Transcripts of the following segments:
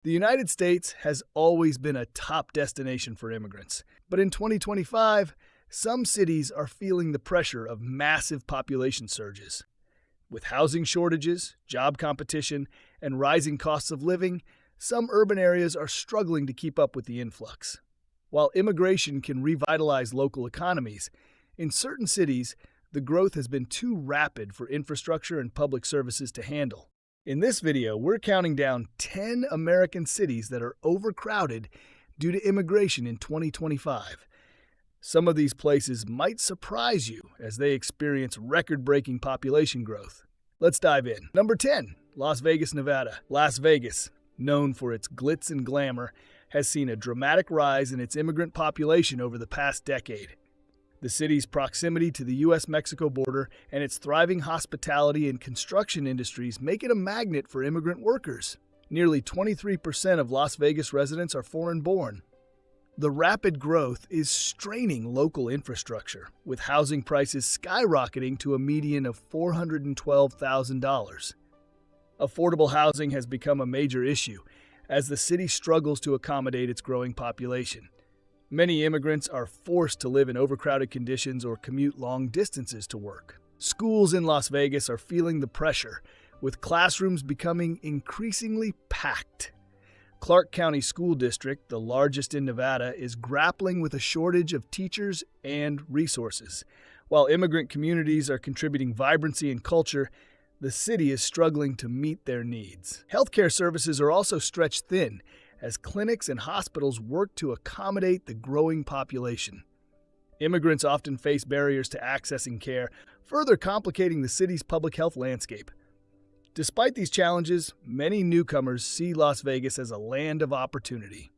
The United States has always been a top destination for immigrants, but in 2025, some cities are feeling the pressure of massive population surges. With housing shortages, job competition, and rising costs of living, some urban areas are struggling to keep up with the influx. While immigration can revitalize local economies, in certain cities, the growth has been too rapid for infrastructure and public services to handle. In this video, we're counting down 10 American cities that are overcrowded due to immigration in 2025. Some of these places might surprise you as they experience record-breaking population growth. Let's dive in. Number 10, Las Vegas, Nevada. Las Vegas, known for its glitz and glamour, has seen a dramatic rise in its immigrant population over the past decade. The city's proximity to the U.S.-Mexico border and its thriving hospitality and construction industries make it a magnet for immigrant workers. Nearly 23% of Las Vegas residents are foreign-born. The rapid growth is straining local infrastructure, with housing prices skyrocketing to a median of $412,000. Affordable housing has become a major issue as the city struggles to accommodate its growing population. Many immigrants are forced to live in overcrowded conditions or commute long distances to work. Schools in Las Vegas are feeling the pressure, with classrooms becoming increasingly packed. Clark County School District, the largest in Nevada, is grappling with a shortage of teachers and resources. While immigrant communities are contributing vibrancy and culture, the city is struggling to meet their needs. Healthcare services are also stretched thin, as clinics and hospitals work to accommodate the growing population. Immigrants often face barriers to accessing care, further complicating the city's public health landscape. Despite these challenges, many newcomers see Las Vegas as a land of opportunity.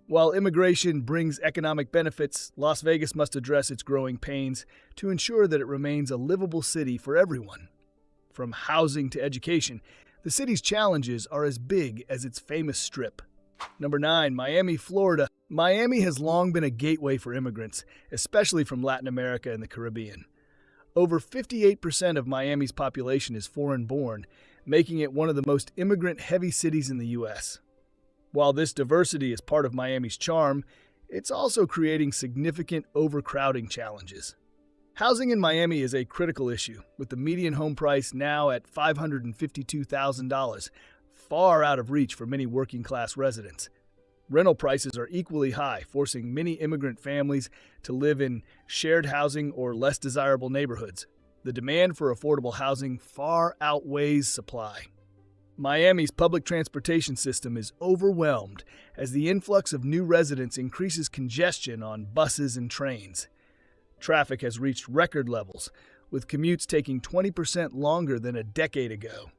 While immigration brings economic benefits, Las Vegas must address its growing pains to ensure that it remains a livable city for everyone. From housing to education, the city's challenges are as big as its famous strip. Number 9, Miami, Florida. Miami has long been a gateway for immigrants, especially from Latin America and the Caribbean. Over 58% of Miami's population is foreign-born, making it one of the most immigrant-heavy cities in the U.S. While this diversity is part of Miami's charm, it's also creating significant overcrowding challenges. Housing in Miami is a critical issue, with the median home price now at $552,000, far out of reach for many working-class residents. Rental prices are equally high, forcing many immigrant families to live in shared housing or less desirable neighborhoods. The demand for affordable housing far outweighs supply. Miami's public transportation system is overwhelmed as the influx of new residents increases congestion on buses and trains. Traffic has reached record levels, with commutes taking 20% longer than a decade ago.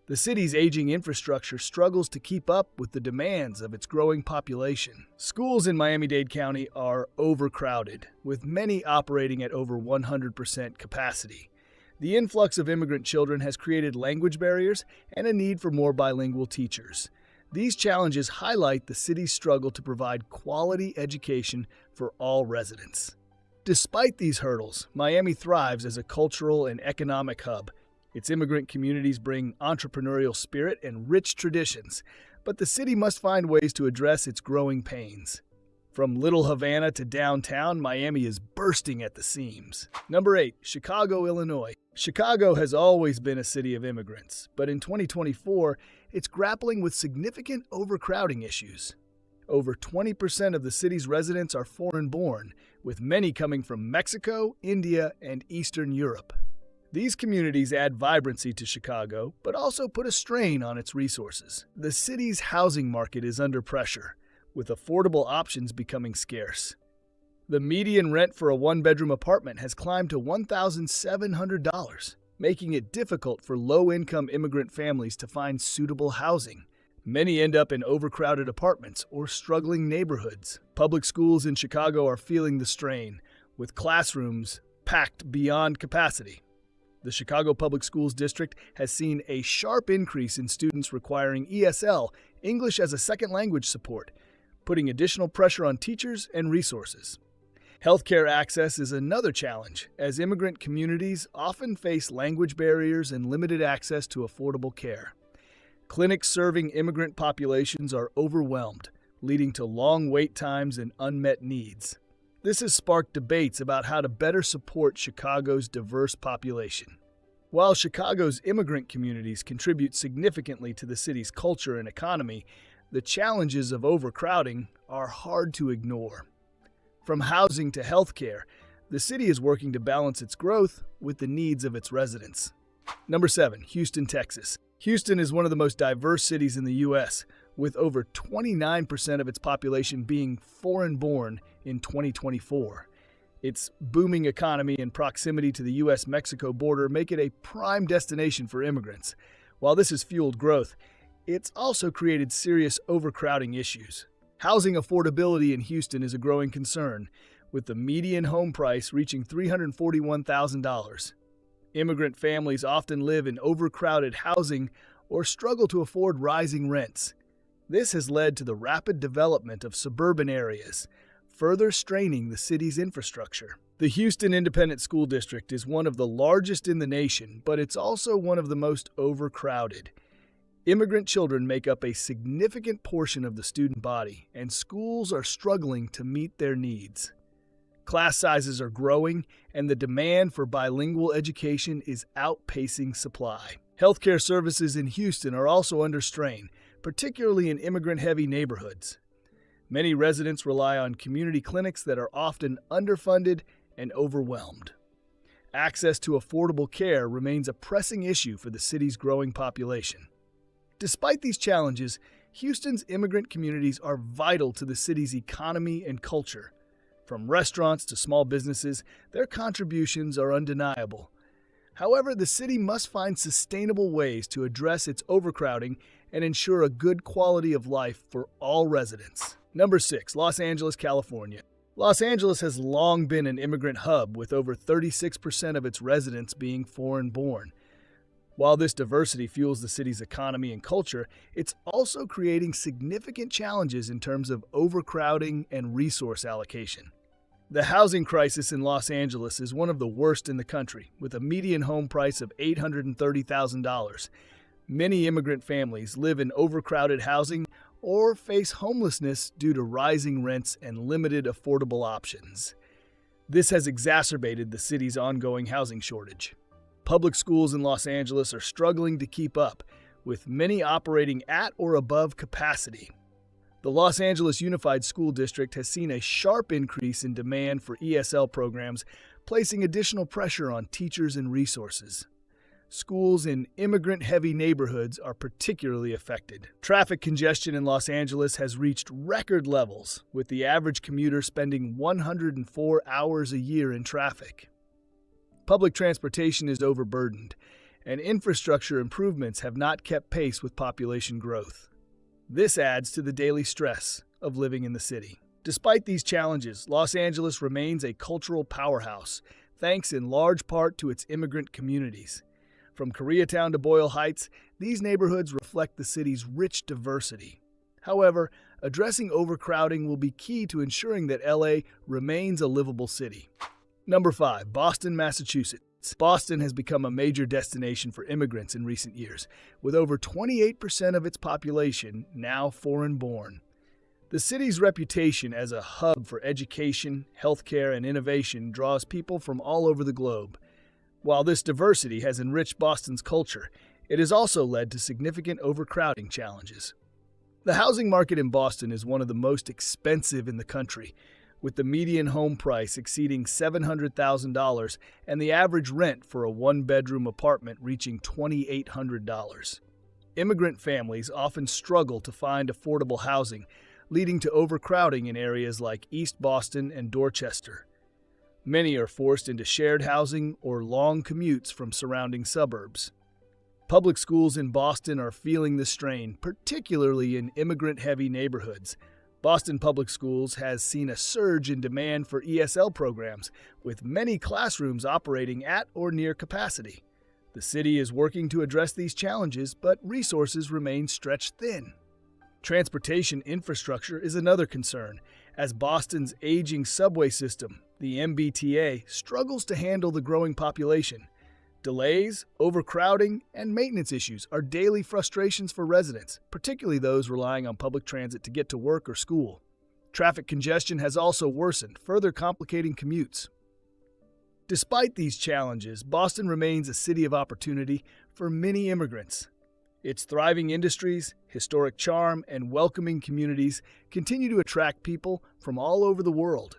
The city's aging infrastructure struggles to keep up with the demands of its growing population. Schools in Miami-Dade County are overcrowded, with many operating at over 100% capacity. The influx of immigrant children has created language barriers and a need for more bilingual teachers. These challenges highlight the city's struggle to provide quality education for all residents. Despite these hurdles, Miami thrives as a cultural and economic hub. Its immigrant communities bring entrepreneurial spirit and rich traditions, but the city must find ways to address its growing pains. From Little Havana to downtown, Miami is bursting at the seams. Number 8, Chicago, Illinois. Chicago has always been a city of immigrants, but in 2024, it's grappling with significant overcrowding issues. Over 20% of the city's residents are foreign-born, with many coming from Mexico, India, and Eastern Europe. These communities add vibrancy to Chicago, but also put a strain on its resources. The city's housing market is under pressure, with affordable options becoming scarce. The median rent for a one-bedroom apartment has climbed to $1,700, making it difficult for low-income immigrant families to find suitable housing. Many end up in overcrowded apartments or struggling neighborhoods. Public schools in Chicago are feeling the strain, with classrooms packed beyond capacity. The Chicago Public Schools District has seen a sharp increase in students requiring ESL, English as a Second Language support, putting additional pressure on teachers and resources. Healthcare access is another challenge, as immigrant communities often face language barriers and limited access to affordable care. Clinics serving immigrant populations are overwhelmed, leading to long wait times and unmet needs. This has sparked debates about how to better support Chicago's diverse population. While Chicago's immigrant communities contribute significantly to the city's culture and economy, the challenges of overcrowding are hard to ignore. From housing to healthcare, the city is working to balance its growth with the needs of its residents. Number 7, Houston, Texas. Houston is one of the most diverse cities in the U.S., with over 29% of its population being foreign-born in 2024. Its booming economy and proximity to the U.S.-Mexico border make it a prime destination for immigrants. While this has fueled growth, it's also created serious overcrowding issues. Housing affordability in Houston is a growing concern, with the median home price reaching $341,000. Immigrant families often live in overcrowded housing or struggle to afford rising rents. This has led to the rapid development of suburban areas, further straining the city's infrastructure. The Houston Independent School District is one of the largest in the nation, but it's also one of the most overcrowded. Immigrant children make up a significant portion of the student body, and schools are struggling to meet their needs. Class sizes are growing, and the demand for bilingual education is outpacing supply. Healthcare services in Houston are also under strain, particularly in immigrant-heavy neighborhoods. Many residents rely on community clinics that are often underfunded and overwhelmed. Access to affordable care remains a pressing issue for the city's growing population. Despite these challenges, Houston's immigrant communities are vital to the city's economy and culture. From restaurants to small businesses, their contributions are undeniable. However, the city must find sustainable ways to address its overcrowding and ensure a good quality of life for all residents. Number 6, Los Angeles, California. Los Angeles has long been an immigrant hub, with over 36% of its residents being foreign-born. While this diversity fuels the city's economy and culture, it's also creating significant challenges in terms of overcrowding and resource allocation. The housing crisis in Los Angeles is one of the worst in the country, with a median home price of $830,000. Many immigrant families live in overcrowded housing or face homelessness due to rising rents and limited affordable options. This has exacerbated the city's ongoing housing shortage. Public schools in Los Angeles are struggling to keep up, with many operating at or above capacity. The Los Angeles Unified School District has seen a sharp increase in demand for ESL programs, placing additional pressure on teachers and resources. Schools in immigrant-heavy neighborhoods are particularly affected. Traffic congestion in Los Angeles has reached record levels, with the average commuter spending 104 hours a year in traffic. Public transportation is overburdened, and infrastructure improvements have not kept pace with population growth. This adds to the daily stress of living in the city. Despite these challenges, Los Angeles remains a cultural powerhouse, thanks in large part to its immigrant communities. From Koreatown to Boyle Heights, these neighborhoods reflect the city's rich diversity. However, addressing overcrowding will be key to ensuring that LA remains a livable city. Number 5, Boston, Massachusetts. Boston has become a major destination for immigrants in recent years, with over 28% of its population now foreign-born. The city's reputation as a hub for education, healthcare, and innovation draws people from all over the globe. While this diversity has enriched Boston's culture, it has also led to significant overcrowding challenges. The housing market in Boston is one of the most expensive in the country, with the median home price exceeding $700,000 and the average rent for a one-bedroom apartment reaching $2,800. Immigrant families often struggle to find affordable housing, leading to overcrowding in areas like East Boston and Dorchester. Many are forced into shared housing or long commutes from surrounding suburbs. Public schools in Boston are feeling the strain, particularly in immigrant-heavy neighborhoods. Boston Public Schools has seen a surge in demand for ESL programs, with many classrooms operating at or near capacity. The city is working to address these challenges, but resources remain stretched thin. Transportation infrastructure is another concern, as Boston's aging subway system, the MBTA, struggles to handle the growing population. Delays, overcrowding, and maintenance issues are daily frustrations for residents, particularly those relying on public transit to get to work or school. Traffic congestion has also worsened, further complicating commutes. Despite these challenges, Boston remains a city of opportunity for many immigrants. Its thriving industries, historic charm, and welcoming communities continue to attract people from all over the world.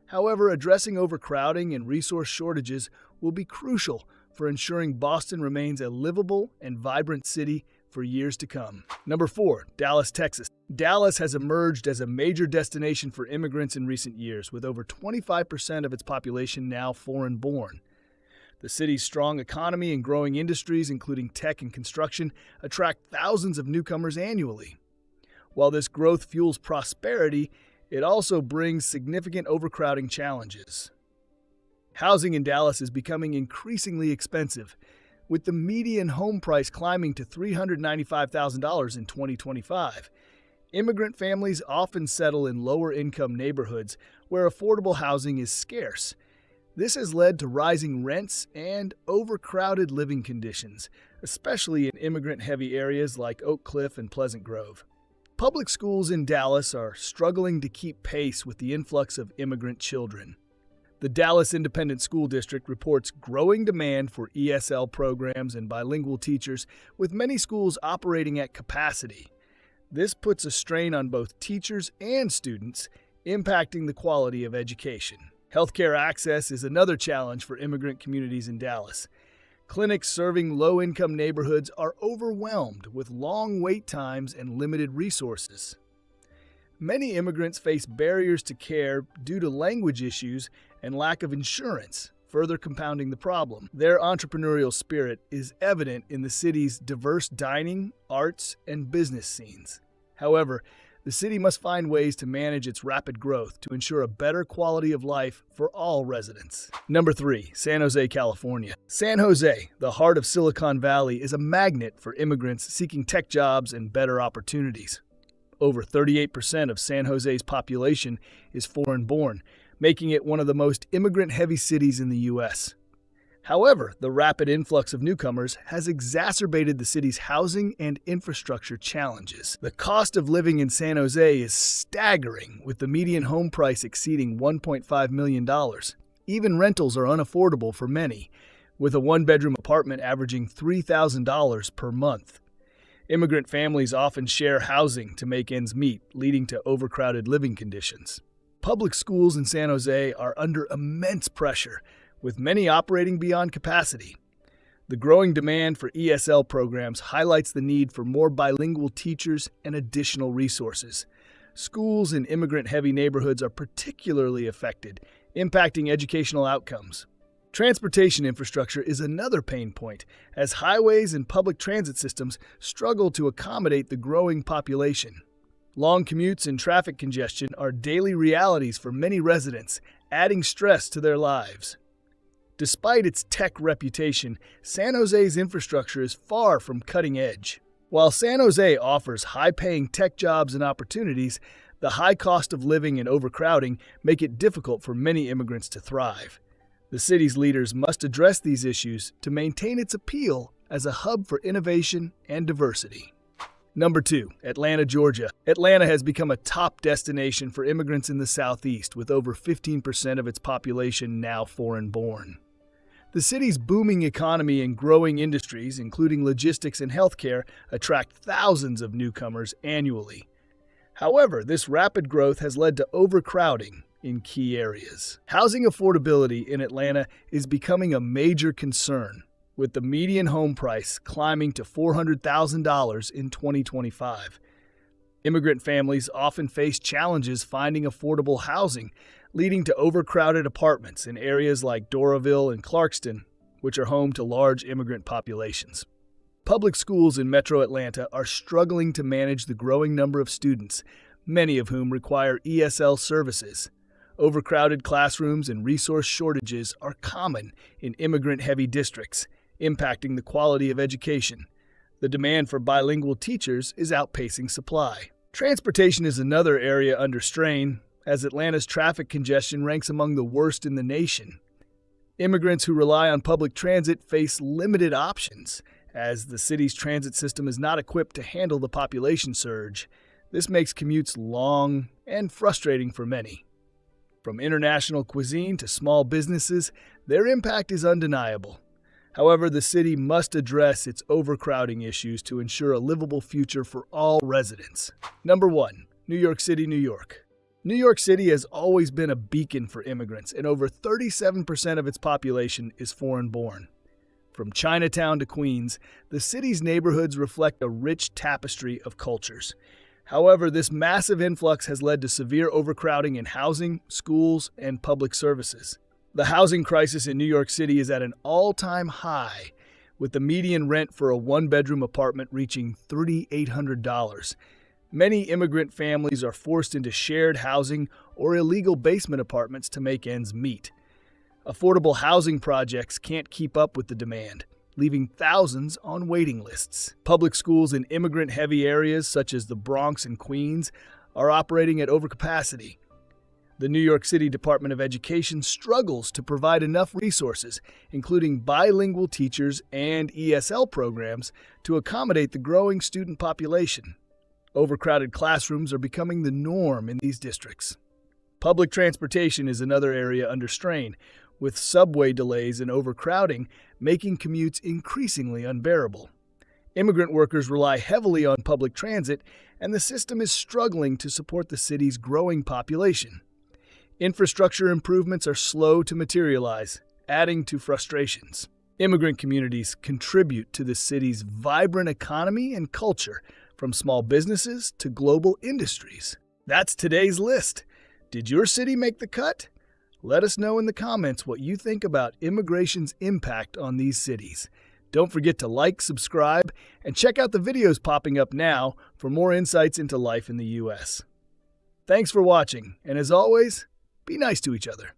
However, addressing overcrowding and resource shortages will be crucial for ensuring Boston remains a livable and vibrant city for years to come. Number 4, Dallas, Texas. Dallas has emerged as a major destination for immigrants in recent years, with over 25% of its population now foreign-born. The city's strong economy and growing industries, including tech and construction, attract thousands of newcomers annually. While this growth fuels prosperity, it also brings significant overcrowding challenges. Housing in Dallas is becoming increasingly expensive, with the median home price climbing to $395,000 in 2025. Immigrant families often settle in lower-income neighborhoods where affordable housing is scarce. This has led to rising rents and overcrowded living conditions, especially in immigrant-heavy areas like Oak Cliff and Pleasant Grove. Public schools in Dallas are struggling to keep pace with the influx of immigrant children. The Dallas Independent School District reports growing demand for ESL programs and bilingual teachers, with many schools operating at capacity. This puts a strain on both teachers and students, impacting the quality of education. Healthcare access is another challenge for immigrant communities in Dallas. Clinics serving low-income neighborhoods are overwhelmed with long wait times and limited resources. Many immigrants face barriers to care due to language issues and lack of insurance, further compounding the problem. Their entrepreneurial spirit is evident in the city's diverse dining, arts, and business scenes. However, the city must find ways to manage its rapid growth to ensure a better quality of life for all residents. Number 3, San Jose, California. San Jose, the heart of Silicon Valley, is a magnet for immigrants seeking tech jobs and better opportunities. Over 38% of San Jose's population is foreign-born, making it one of the most immigrant-heavy cities in the U.S. However, the rapid influx of newcomers has exacerbated the city's housing and infrastructure challenges. The cost of living in San Jose is staggering, with the median home price exceeding $1.5 million. Even rentals are unaffordable for many, with a one-bedroom apartment averaging $3,000 per month. Immigrant families often share housing to make ends meet, leading to overcrowded living conditions. Public schools in San Jose are under immense pressure, with many operating beyond capacity. The growing demand for ESL programs highlights the need for more bilingual teachers and additional resources. Schools in immigrant-heavy neighborhoods are particularly affected, impacting educational outcomes. Transportation infrastructure is another pain point, as highways and public transit systems struggle to accommodate the growing population. Long commutes and traffic congestion are daily realities for many residents, adding stress to their lives. Despite its tech reputation, San Jose's infrastructure is far from cutting edge. While San Jose offers high-paying tech jobs and opportunities, the high cost of living and overcrowding make it difficult for many immigrants to thrive. The city's leaders must address these issues to maintain its appeal as a hub for innovation and diversity. Number 2, Atlanta, Georgia. Atlanta has become a top destination for immigrants in the Southeast, with over 15% of its population now foreign-born. The city's booming economy and growing industries, including logistics and healthcare, attract thousands of newcomers annually. However, this rapid growth has led to overcrowding in key areas. Housing affordability in Atlanta is becoming a major concern, with the median home price climbing to $400,000 in 2025. Immigrant families often face challenges finding affordable housing, leading to overcrowded apartments in areas like Doraville and Clarkston, which are home to large immigrant populations. Public schools in Metro Atlanta are struggling to manage the growing number of students, many of whom require ESL services. Overcrowded classrooms and resource shortages are common in immigrant-heavy districts, impacting the quality of education. The demand for bilingual teachers is outpacing supply. Transportation is another area under strain, as Atlanta's traffic congestion ranks among the worst in the nation. Immigrants who rely on public transit face limited options, as the city's transit system is not equipped to handle the population surge. This makes commutes long and frustrating for many. From international cuisine to small businesses, their impact is undeniable. However, the city must address its overcrowding issues to ensure a livable future for all residents. Number 1. New York City, New York. New York City has always been a beacon for immigrants, and over 37% of its population is foreign-born. From Chinatown to Queens, the city's neighborhoods reflect a rich tapestry of cultures. However, this massive influx has led to severe overcrowding in housing, schools, and public services. The housing crisis in New York City is at an all-time high, with the median rent for a one-bedroom apartment reaching $3,800. Many immigrant families are forced into shared housing or illegal basement apartments to make ends meet. Affordable housing projects can't keep up with the demand, leaving thousands on waiting lists. Public schools in immigrant-heavy areas such as the Bronx and Queens are operating at overcapacity. The New York City Department of Education struggles to provide enough resources, including bilingual teachers and ESL programs, to accommodate the growing student population. Overcrowded classrooms are becoming the norm in these districts. Public transportation is another area under strain, with subway delays and overcrowding making commutes increasingly unbearable. Immigrant workers rely heavily on public transit, and the system is struggling to support the city's growing population. Infrastructure improvements are slow to materialize, adding to frustrations. Immigrant communities contribute to the city's vibrant economy and culture, from small businesses to global industries. That's today's list. Did your city make the cut? Let us know in the comments what you think about immigration's impact on these cities. Don't forget to like, subscribe, and check out the videos popping up now for more insights into life in the U.S. Thanks for watching, and as always, be nice to each other.